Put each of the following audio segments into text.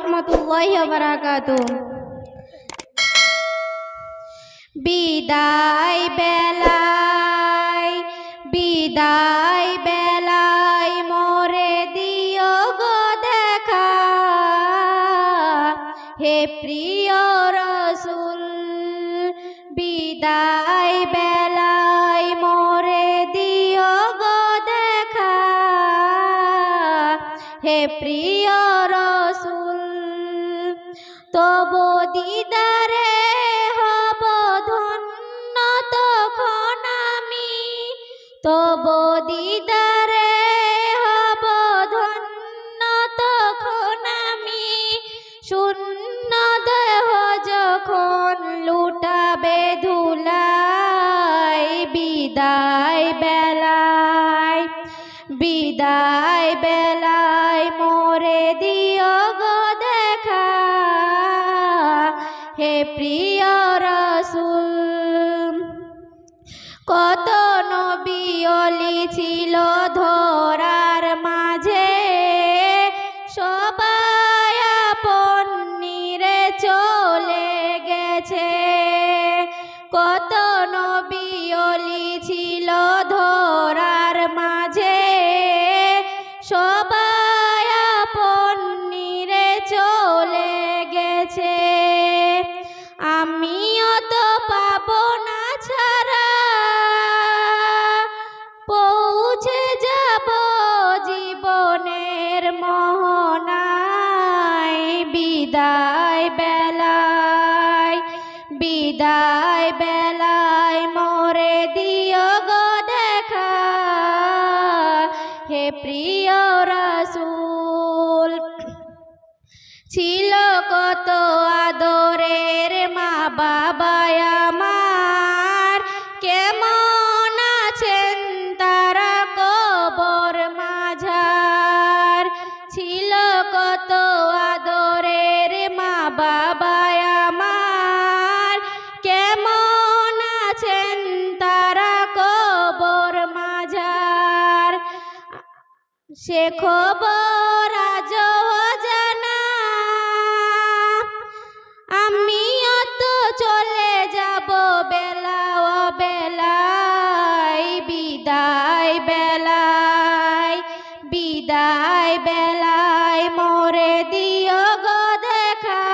রহমতুল্লাহি ওয়া বারাকাতুহু। বিদায় বেলায় বিদায় বেলায় মোরে দিও গো দেখা, হে প্রিয় রাসূল। বিদায় বেলায় মোরে দিও গো দেখা, হে প্রিয় রাসূল। তবু দিদারে হব ধন্য তখন আমি, তবু দিদারে হব ধন্য তখন আমি। শূন্য দেহ যখন লুটাবে ধুলাই, বিদায় বেলায় বিদায় বেলায় মোরে দিও গো দেখা, হে প্রিয় রাসূল। কত নবী ওলি ছিল ধরার মাঝে, সবাই আপন নিরে চলে গেছে। কত নবী ওলি ছিল ধরার মাঝে, সবাই আপন নিরে চলে গেছে। আমিও তো পাবো না ছাড়া, পৌঁছে যাব জীবনের মোহনায়। বিদায় বেলায় বিদায় বেলায় মোরে দিও গো দেখা, হে প্রিয় রাসূল। ছিল কত আদরের মা বাবা আমার, কেমন আছেন তারা কবর মাঝার। ছিল কত আদরের মা বাবা আমার, কেমন আছেন তারা কবর মাঝার। সে খবর আজ অজানা, আমিও তো চলে যাব বেলা ও বেলায়। বিদায় বেলায় বিদায় বেলায় মোরে দিও গো দেখা,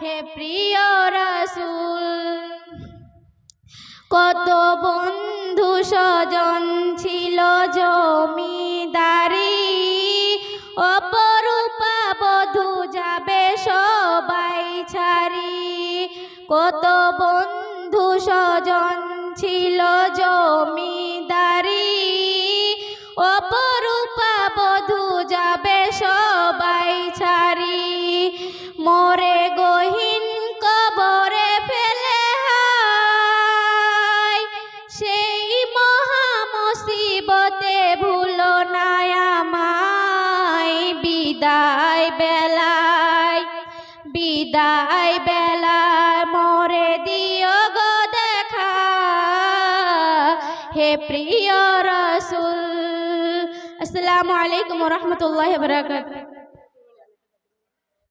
হে প্রিয় রাসূল। কত বন্ধু স্বজন ছিল জমিদারি, অপরূপা বধূ যাবে সবাই ছাড়ি। কত বন্ধু স্বজন ছিল জমিদারি, অপরূপা বধূ যাবে সবাই ছাড়ি। মোরে গহীন কবরে ফেলে হায়, সেই মহা মুসিবতে ভুলো না আমায়। বিদায় বেলায় বিদায় বেলায় মোরে দিও গো দেখা, হে প্রিয় রাসূল। আসসালামু আলাইকুম ওয়া রাহমাতুল্লাহি ওয়া বারাকাতুহু।